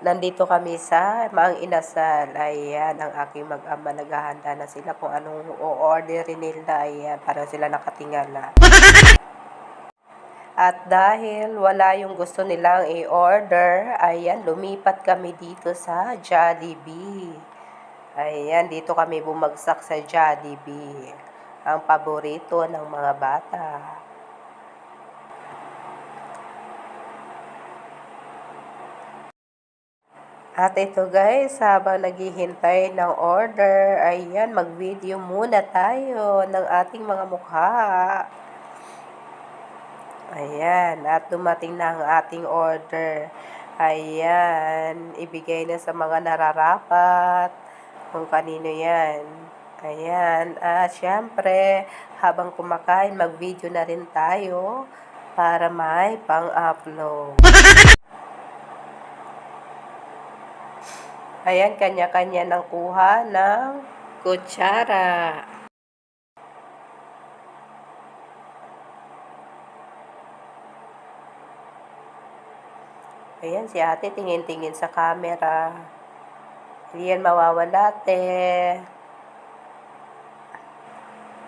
Nandito kami sa Mang Inasal. Ayan, ang aking mag-ama, naghahanda na sila kung anong o-orderin nila. Ayan, parang sila nakatingala. At dahil wala yung gusto nilang i-order, ayan, lumipat kami dito sa Jollibee. Ayan, dito kami bumagsak sa Jollibee. Ang paborito ng mga bata. At ito guys, habang naghihintay ng order, ayan, mag-video muna tayo ng ating mga mukha. Ayan, at dumating na ang ating order. Ayan, ibigay na sa mga nararapat kung kanino yan. Ayan, at syempre, habang kumakain, mag-video na rin tayo para may pang-upload. Ayan, kanya-kanya ng kuha ng kutsara. Ayan, si ate tingin-tingin sa camera. Hindi yan mawawala, te.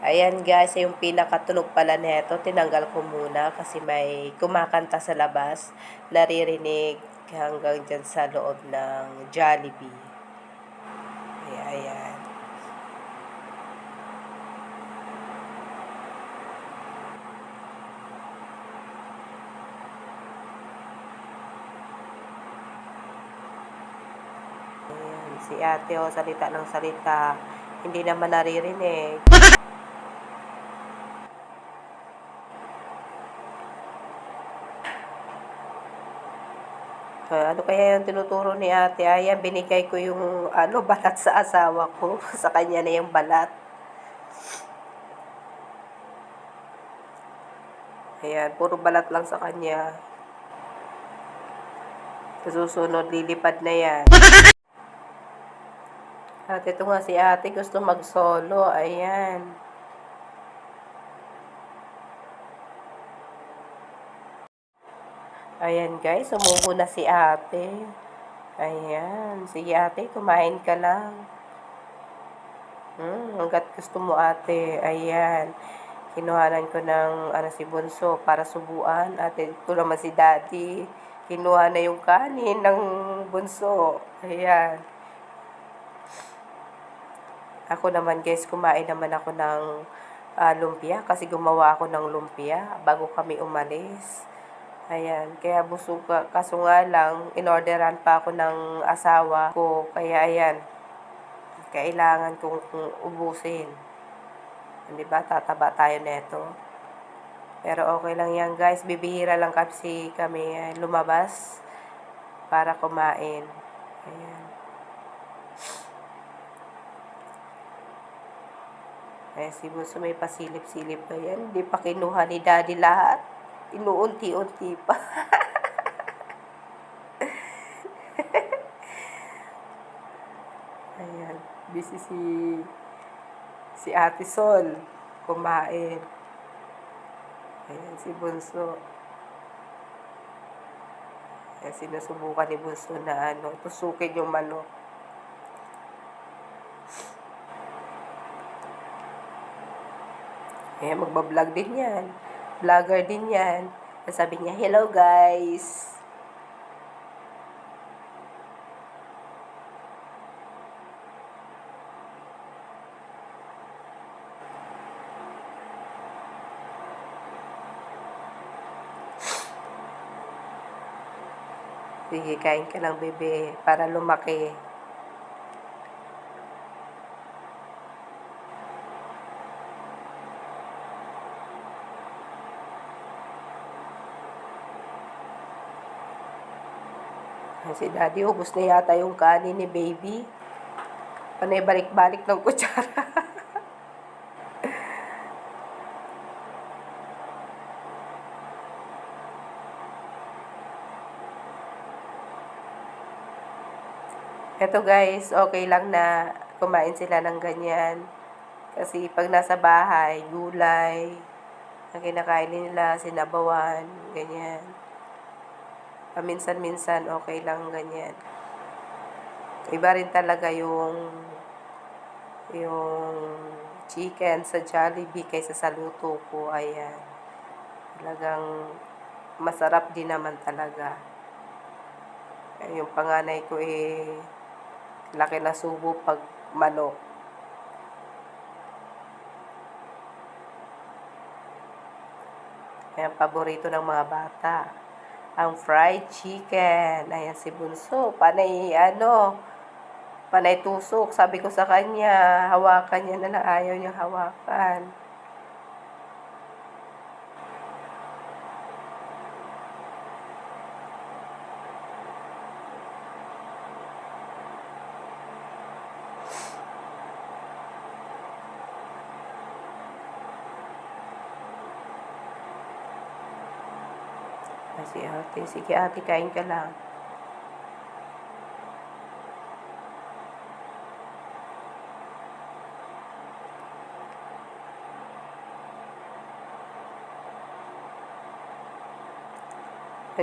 Ayan guys, yung pinakatunog pala neto, tinanggal ko muna kasi may kumakanta sa labas. Naririnig hanggang dyan sa loob ng Jollibee. Ayan. Ayan, si ate o salita ng salita. Hindi naman naririnig. Ano kaya yung tinuturo ni ate? Ayan, binigay ko yung balat sa asawa ko. Sa kanya na yung balat. Ayan, puro balat lang sa kanya. Sa susunod, lilipad na yan. At ito nga si ate, gusto mag-solo. Ayan. Ayan guys, sumuko na si ate. Ayan, sige ate, kumain ka lang. Hanggat gusto mo ate. Ayan. Kinuhanan ko ng si Bunso para subuan. At ito naman si Daddy. Kinuha na yung kanin ng Bunso. Ayan. Ako naman guys, kumain naman ako ng lumpia kasi gumawa ako ng lumpia bago kami umalis. Ayan, kaya busog ka. Kaso nga lang, inorderan pa ako ng asawa ko. Kaya ayan, kailangan kong ubusin. Hindi ba, tataba tayo neto. Pero okay lang yan guys, bibihira lang kasi kami lumabas para kumain. Ayan. Ayan, si Bunso may pasilip-silip pa yan. Hindi pa kinuha ni Daddy lahat. Inuunti-unti pa. Ayan, busy si Ate Sol kumain. Ayan, si Bunso. Ayan, sinusubukan ni Bunso na tusukin yung manok. Ayan, magbablog din yan. Vlogger din yan. Sabi niya, hello guys. Sige, kain ka lang bebe para lumaki. Si Daddy, ubos na yata yung kanin ni baby. Panay balik-balik ng kutsara. Eto guys, okay lang na kumain sila ng ganyan. Kasi pag nasa bahay, gulay, ang kinakain nila, sinabawan, ganyan. Paminsan-minsan, okay lang ganyan. Iba rin talaga yung chicken sa Jollibee kaysa sa luto ko. Ayan. Talagang masarap din naman talaga. Yung panganay ko laki na subo pag manok. Ayan, paborito ng mga bata. Ang fried chicken. Ayan si Bunso. Panay tusok. Sabi ko sa kanya, hawakan niya na lang. Ayaw niya hawakan. Si ate, sige ate, kain ka lang.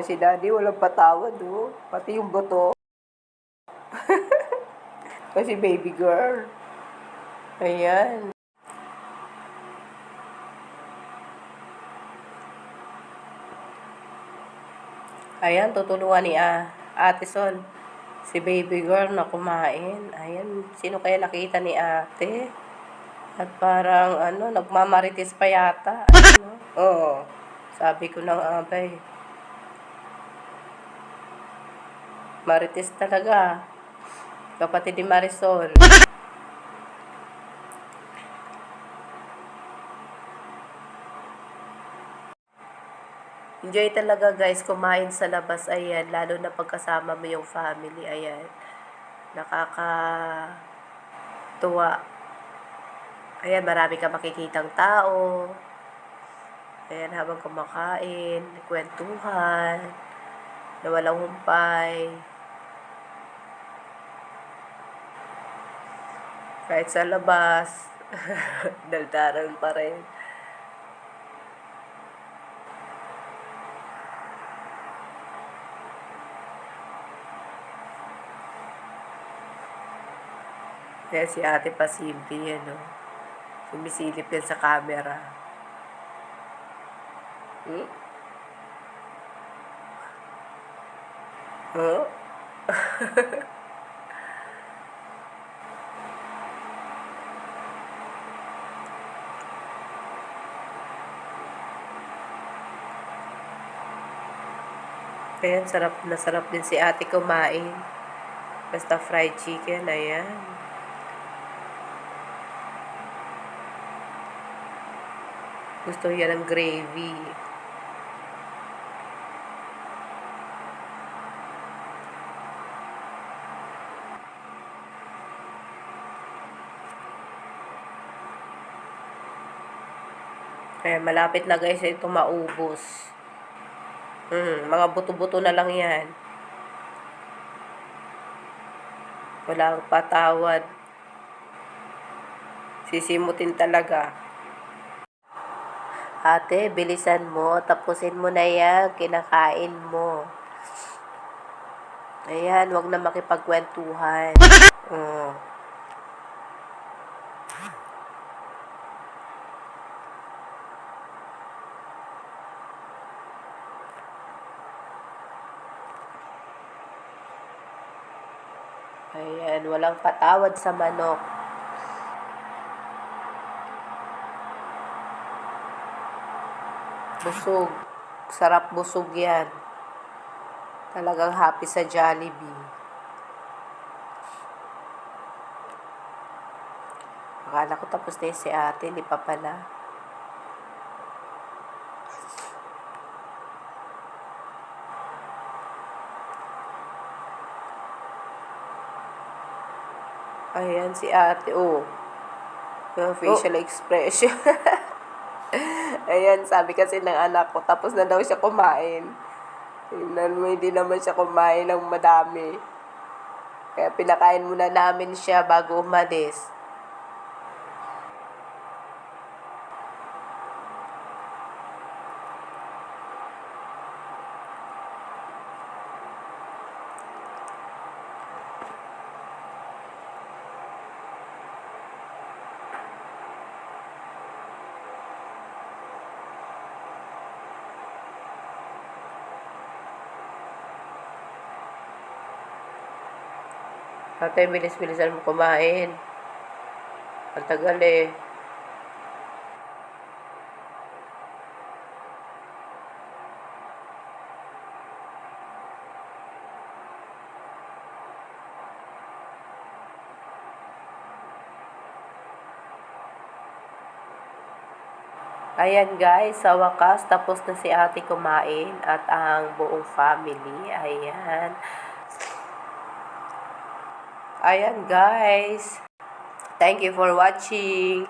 Si daddy walang patawad, oh. Pati yung buto. Kasi baby girl. Ayan. Ayan, tutulungan ni Ate Sol. Si baby girl na kumain. Ayan, sino kaya nakita ni ate? At parang nagmamarites pa yata. Oo. Sabi ko ng abay. Marites talaga. Kapatid ni Marisol. Enjoy talaga guys kumain sa labas. Ayan, lalo na pagkasama mo yung family. Ayan. Nakakatuwa. Ayan, marami ka makikitang tao. Ayan, habang kumakain, kwentuhan, na walang humpay. Kahit sa labas, daldaran pa rin. Kaya si ate pasimple yan, no? Sumisilip yan sa camera. Huh? Ayan, sarap na sarap din si ate kumain. Basta fried chicken, ayan. Gusto niya ng gravy. Ayan, malapit na guys ito maubos. Mga buto-buto na lang yan. Walang patawad. Sisimutin talaga. Ate, bilisan mo. Tapusin mo na yan. Kinakain mo. Ayan, wag na makipagkwentuhan. Ayan, walang patawad sa manok. Busog. Sarap busog yan. Talagang happy sa Jollibee. Akala ko tapos na si ate, hindi pa pala. Ayan si ate, oh. Yung facial expression. Ayan, sabi kasi ng anak ko, tapos na daw siya kumain. Tingnan mo, hindi naman siya kumain ng madami. Kaya pinakain muna namin siya bago umalis. Ate, bilis-bilisan mo kumain. Ang tagal eh. Ayan guys, sa wakas, tapos na si ate kumain at ang buong family. Ayan. Ayan guys. Thank you for watching.